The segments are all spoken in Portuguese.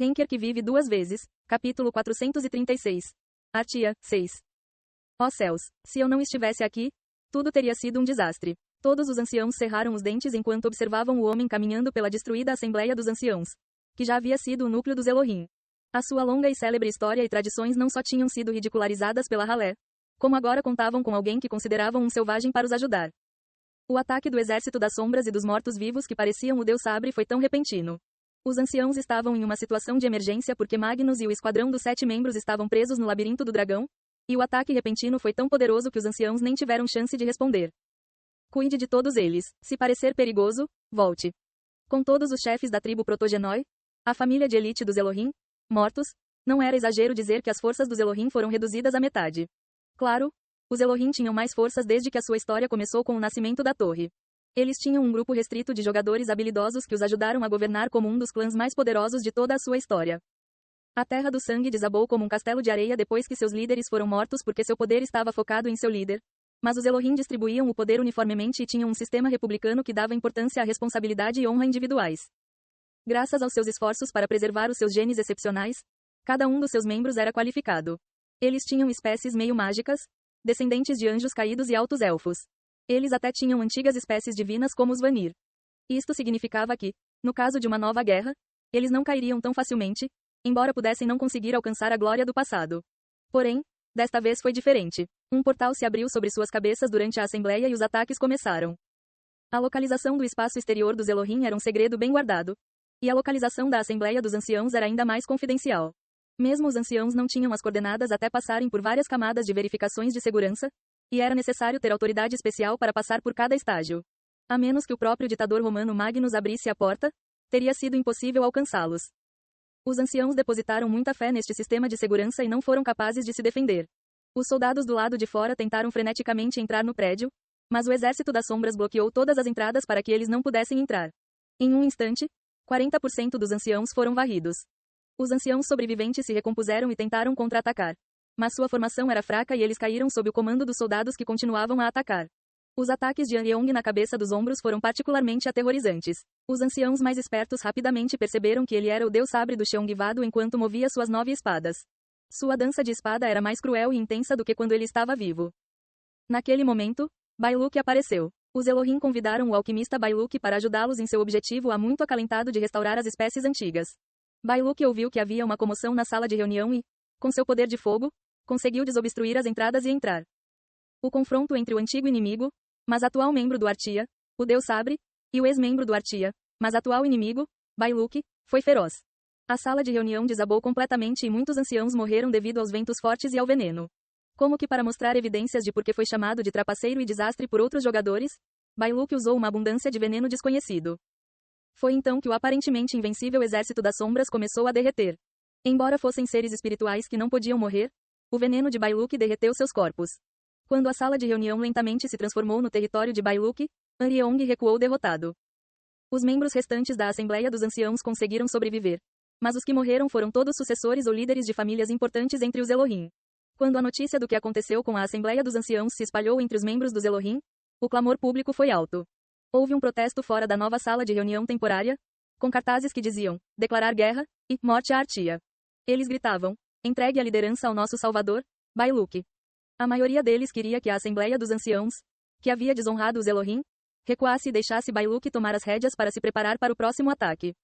Henker que vive duas vezes. Capítulo 436. Artia, 6. Ó céus, se eu não estivesse aqui, tudo teria sido um desastre. Todos os anciãos cerraram os dentes enquanto observavam o homem caminhando pela destruída Assembleia dos Anciãos, que já havia sido o núcleo dos Elohim. A sua longa e célebre história e tradições não só tinham sido ridicularizadas pela ralé, como agora contavam com alguém que consideravam um selvagem para os ajudar. O ataque do exército das sombras e dos mortos-vivos que pareciam o Deus Sabre foi tão repentino. Os anciãos estavam em uma situação de emergência porque Magnus e o esquadrão dos 7 membros estavam presos no labirinto do dragão, e o ataque repentino foi tão poderoso que os anciãos nem tiveram chance de responder. Cuide de todos eles. Se parecer perigoso, volte. Com todos os chefes da tribo Protogenoi, a família de elite dos Elohim, mortos, não era exagero dizer que as forças dos Elohim foram reduzidas à metade. Claro, os Elohim tinham mais forças desde que a sua história começou com o nascimento da torre. Eles tinham um grupo restrito de jogadores habilidosos que os ajudaram a governar como um dos clãs mais poderosos de toda a sua história. A Terra do Sangue desabou como um castelo de areia depois que seus líderes foram mortos porque seu poder estava focado em seu líder. Mas os Elohim distribuíam o poder uniformemente e tinham um sistema republicano que dava importância à responsabilidade e honra individuais. Graças aos seus esforços para preservar os seus genes excepcionais, cada um dos seus membros era qualificado. Eles tinham espécies meio mágicas, descendentes de anjos caídos e altos elfos. Eles até tinham antigas espécies divinas como os Vanir. Isto significava que, no caso de uma nova guerra, eles não cairiam tão facilmente, embora pudessem não conseguir alcançar a glória do passado. Porém, desta vez foi diferente. Um portal se abriu sobre suas cabeças durante a assembleia e os ataques começaram. A localização do espaço exterior dos Elohim era um segredo bem guardado, e a localização da Assembleia dos Anciãos era ainda mais confidencial. Mesmo os anciãos não tinham as coordenadas até passarem por várias camadas de verificações de segurança, e era necessário ter autoridade especial para passar por cada estágio. A menos que o próprio ditador romano Magnus abrisse a porta, teria sido impossível alcançá-los. Os anciãos depositaram muita fé neste sistema de segurança e não foram capazes de se defender. Os soldados do lado de fora tentaram freneticamente entrar no prédio, mas o exército das sombras bloqueou todas as entradas para que eles não pudessem entrar. Em um instante, 40% dos anciãos foram varridos. Os anciãos sobreviventes se recompuseram e tentaram contra-atacar. Mas sua formação era fraca e eles caíram sob o comando dos soldados que continuavam a atacar. Os ataques de Anyeong na cabeça dos ombros foram particularmente aterrorizantes. Os anciãos mais espertos rapidamente perceberam que ele era o Deus Sabre do Cheongvado enquanto movia suas 9 espadas. Sua dança de espada era mais cruel e intensa do que quando ele estava vivo. Naquele momento, Bailuk apareceu. Os Elohim convidaram o alquimista Bailuk para ajudá-los em seu objetivo há muito acalentado de restaurar as espécies antigas. Bailuk ouviu que havia uma comoção na sala de reunião e, com seu poder de fogo, conseguiu desobstruir as entradas e entrar. O confronto entre o antigo inimigo, mas atual membro do Artia, o Deus Sabre, e o ex-membro do Artia, mas atual inimigo, Bailuk, foi feroz. A sala de reunião desabou completamente e muitos anciãos morreram devido aos ventos fortes e ao veneno. Como que para mostrar evidências de por que foi chamado de trapaceiro e desastre por outros jogadores, Bailuk usou uma abundância de veneno desconhecido. Foi então que o aparentemente invencível exército das sombras começou a derreter. Embora fossem seres espirituais que não podiam morrer, o veneno de Bailuk derreteu seus corpos. Quando a sala de reunião lentamente se transformou no território de Bailuk, Anyeong recuou derrotado. Os membros restantes da Assembleia dos Anciãos conseguiram sobreviver. Mas os que morreram foram todos sucessores ou líderes de famílias importantes entre os Elohim. Quando a notícia do que aconteceu com a Assembleia dos Anciãos se espalhou entre os membros dos Elohim, o clamor público foi alto. Houve um protesto fora da nova sala de reunião temporária, com cartazes que diziam, declarar guerra, e, morte à Artia. Eles gritavam, entregue a liderança ao nosso salvador, Bailuk. A maioria deles queria que a Assembleia dos Anciãos, que havia desonrado os Elohim, recuasse e deixasse Bailuk tomar as rédeas para se preparar para o próximo ataque.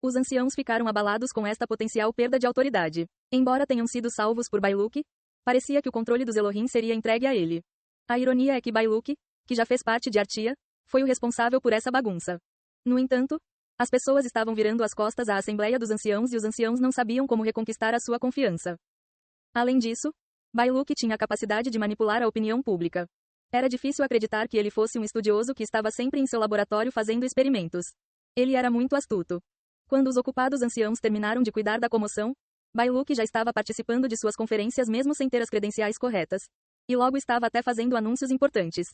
Os anciãos ficaram abalados com esta potencial perda de autoridade. Embora tenham sido salvos por Bailuk, parecia que o controle dos Elohim seria entregue a ele. A ironia é que Bailuk, que já fez parte de Artia, foi o responsável por essa bagunça. No entanto, as pessoas estavam virando as costas à Assembleia dos Anciãos e os anciãos não sabiam como reconquistar a sua confiança. Além disso, Bailuk tinha a capacidade de manipular a opinião pública. Era difícil acreditar que ele fosse um estudioso que estava sempre em seu laboratório fazendo experimentos. Ele era muito astuto. Quando os ocupados anciãos terminaram de cuidar da comoção, Bailuk já estava participando de suas conferências mesmo sem ter as credenciais corretas. E logo estava até fazendo anúncios importantes.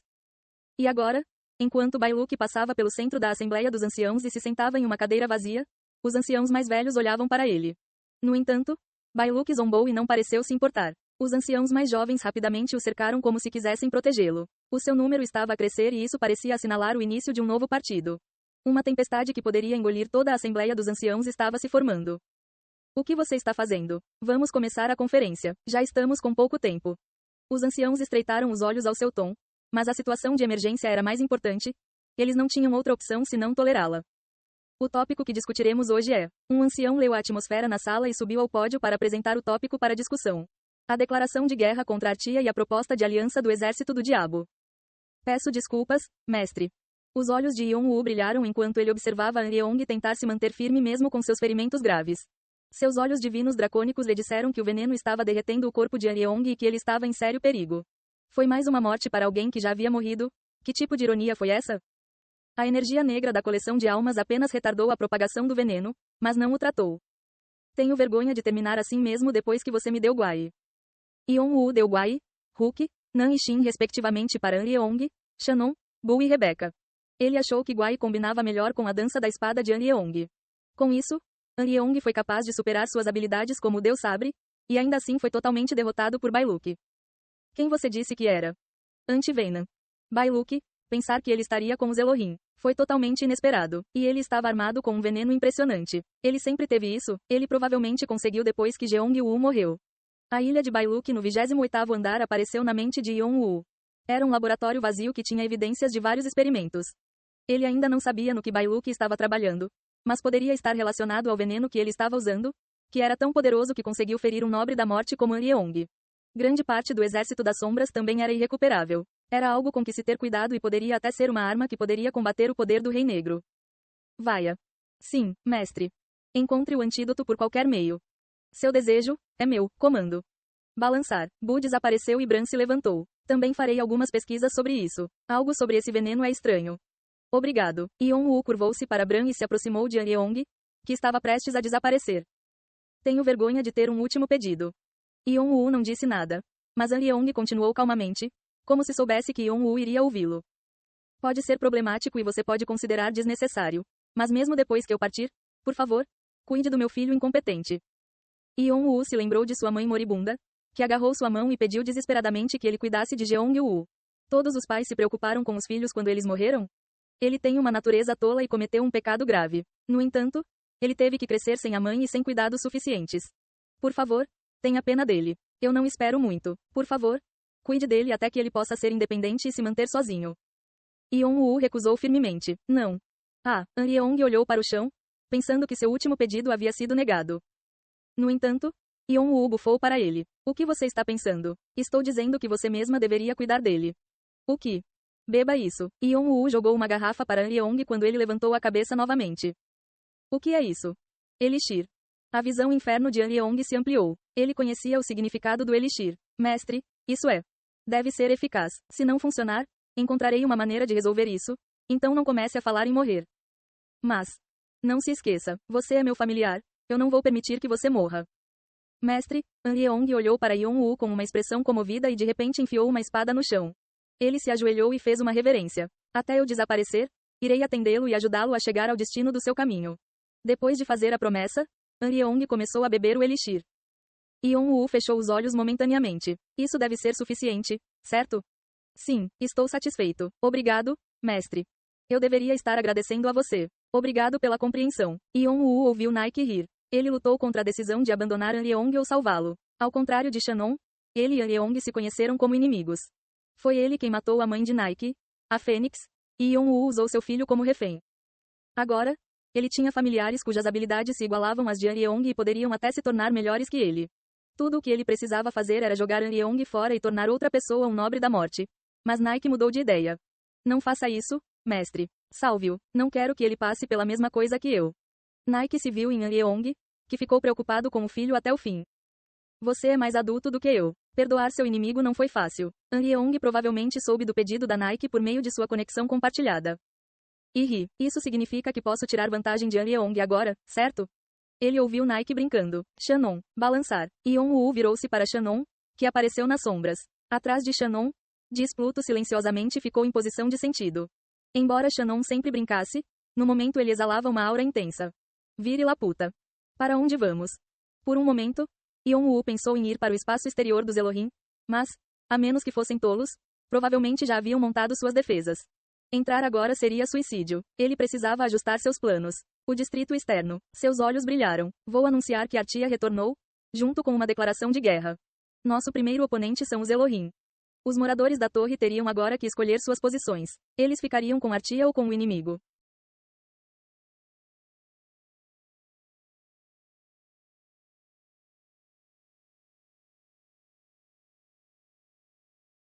E agora, enquanto Bailuk passava pelo centro da Assembleia dos Anciãos e se sentava em uma cadeira vazia, os anciãos mais velhos olhavam para ele. No entanto, Bailuk zombou e não pareceu se importar. Os anciãos mais jovens rapidamente o cercaram como se quisessem protegê-lo. O seu número estava a crescer e isso parecia assinalar o início de um novo partido. Uma tempestade que poderia engolir toda a Assembleia dos Anciãos estava se formando. O que você está fazendo? Vamos começar a conferência. Já estamos com pouco tempo. Os anciãos estreitaram os olhos ao seu tom, mas a situação de emergência era mais importante. Eles não tinham outra opção senão tolerá-la. O tópico que discutiremos hoje é: um ancião leu a atmosfera na sala e subiu ao pódio para apresentar o tópico para discussão. A declaração de guerra contra Artia e a proposta de aliança do exército do diabo. Peço desculpas, mestre. Os olhos de Yeon-woo brilharam enquanto ele observava Yeong tentar se manter firme mesmo com seus ferimentos graves. Seus olhos divinos dracônicos lhe disseram que o veneno estava derretendo o corpo de Yeong e que ele estava em sério perigo. Foi mais uma morte para alguém que já havia morrido? Que tipo de ironia foi essa? A energia negra da coleção de almas apenas retardou a propagação do veneno, mas não o tratou. Tenho vergonha de terminar assim mesmo depois que você me deu Guai. Yeon-woo deu Guai, Hulk, Nan e Shin respectivamente para Yeong, Shannon, Bu e Rebecca. Ele achou que Guai combinava melhor com a dança da espada de Yeong. Com isso, Yeong foi capaz de superar suas habilidades como Deus Sabre, e ainda assim foi totalmente derrotado por Bailuke. Quem você disse que era? Anti-Venom. Bailuke, pensar que ele estaria com os Elohim. Foi totalmente inesperado, e ele estava armado com um veneno impressionante. Ele sempre teve isso, ele provavelmente conseguiu depois que Jeong-woo morreu. A ilha de Bailuke no 28º andar apareceu na mente de Yeon-woo. Era um laboratório vazio que tinha evidências de vários experimentos. Ele ainda não sabia no que Bailuke estava trabalhando, mas poderia estar relacionado ao veneno que ele estava usando, que era tão poderoso que conseguiu ferir um nobre da morte como Yeong. Grande parte do exército das sombras também era irrecuperável. Era algo com que se ter cuidado e poderia até ser uma arma que poderia combater o poder do Rei Negro. Vaia. Sim, mestre. Encontre o antídoto por qualquer meio. Seu desejo é meu comando. Balançar. Bu desapareceu e Bran se levantou. Também farei algumas pesquisas sobre isso. Algo sobre esse veneno é estranho. Obrigado. Yeon-woo curvou-se para Bran e se aproximou de Yeong, que estava prestes a desaparecer. Tenho vergonha de ter um último pedido. Yeon-woo não disse nada, mas Yeong continuou calmamente, como se soubesse que Yeon-woo iria ouvi-lo. Pode ser problemático e você pode considerar desnecessário, mas mesmo depois que eu partir, por favor, cuide do meu filho incompetente. Yeon-woo se lembrou de sua mãe moribunda, que agarrou sua mão e pediu desesperadamente que ele cuidasse de Jeong-woo. Todos os pais se preocuparam com os filhos quando eles morreram? Ele tem uma natureza tola e cometeu um pecado grave. No entanto, ele teve que crescer sem a mãe e sem cuidados suficientes. Por favor, tenha pena dele. Eu não espero muito. Por favor, cuide dele até que ele possa ser independente e se manter sozinho. Yeon-woo recusou firmemente. Não. Yeong olhou para o chão, pensando que seu último pedido havia sido negado. No entanto, Yeon-woo bufou para ele. O que você está pensando? Estou dizendo que você mesma deveria cuidar dele. O que? Beba isso. Yeon-woo jogou uma garrafa para Yeong quando ele levantou a cabeça novamente. O que é isso? Elixir. A visão inferno de Yeong se ampliou. Ele conhecia o significado do elixir. Mestre, isso é. Deve ser eficaz. Se não funcionar, encontrarei uma maneira de resolver isso. Então não comece a falar em morrer. Mas, não se esqueça, você é meu familiar. Eu não vou permitir que você morra. Mestre, Yeong olhou para Yeon-woo com uma expressão comovida e de repente enfiou uma espada no chão. Ele se ajoelhou e fez uma reverência. Até eu desaparecer, irei atendê-lo e ajudá-lo a chegar ao destino do seu caminho. Depois de fazer a promessa, Yeong começou a beber o elixir. Yeon-woo fechou os olhos momentaneamente. Isso deve ser suficiente, certo? Sim, estou satisfeito. Obrigado, mestre. Eu deveria estar agradecendo a você. Obrigado pela compreensão. Yeon-woo ouviu Nike rir. Ele lutou contra a decisão de abandonar Yeong ou salvá-lo. Ao contrário de Shannon, ele e Yeong se conheceram como inimigos. Foi ele quem matou a mãe de Nike, a Fênix, e Yeon-woo usou seu filho como refém. Agora, ele tinha familiares cujas habilidades se igualavam às de Yeong e poderiam até se tornar melhores que ele. Tudo o que ele precisava fazer era jogar Yeong fora e tornar outra pessoa um nobre da morte. Mas Nike mudou de ideia. Não faça isso, mestre. Salve-o. Não quero que ele passe pela mesma coisa que eu. Nike se viu em Yeong, que ficou preocupado com o filho até o fim. Você é mais adulto do que eu. Perdoar seu inimigo não foi fácil. Yeong provavelmente soube do pedido da Nike por meio de sua conexão compartilhada. E ri. Isso significa que posso tirar vantagem de Yeong agora, certo? Ele ouviu Nike brincando. Shannon. Balançar. Yeon-woo virou-se para Shannon, que apareceu nas sombras. Atrás de Shannon, Pluto silenciosamente ficou em posição de sentido. Embora Shannon sempre brincasse, no momento ele exalava uma aura intensa. Vire lá puta. Para onde vamos? Por um momento, Yeon-woo pensou em ir para o espaço exterior dos Elohim, mas, a menos que fossem tolos, provavelmente já haviam montado suas defesas. Entrar agora seria suicídio. Ele precisava ajustar seus planos. O distrito externo. Seus olhos brilharam. Vou anunciar que Artia retornou, junto com uma declaração de guerra. Nosso primeiro oponente são os Elohim. Os moradores da torre teriam agora que escolher suas posições. Eles ficariam com Artia ou com o inimigo.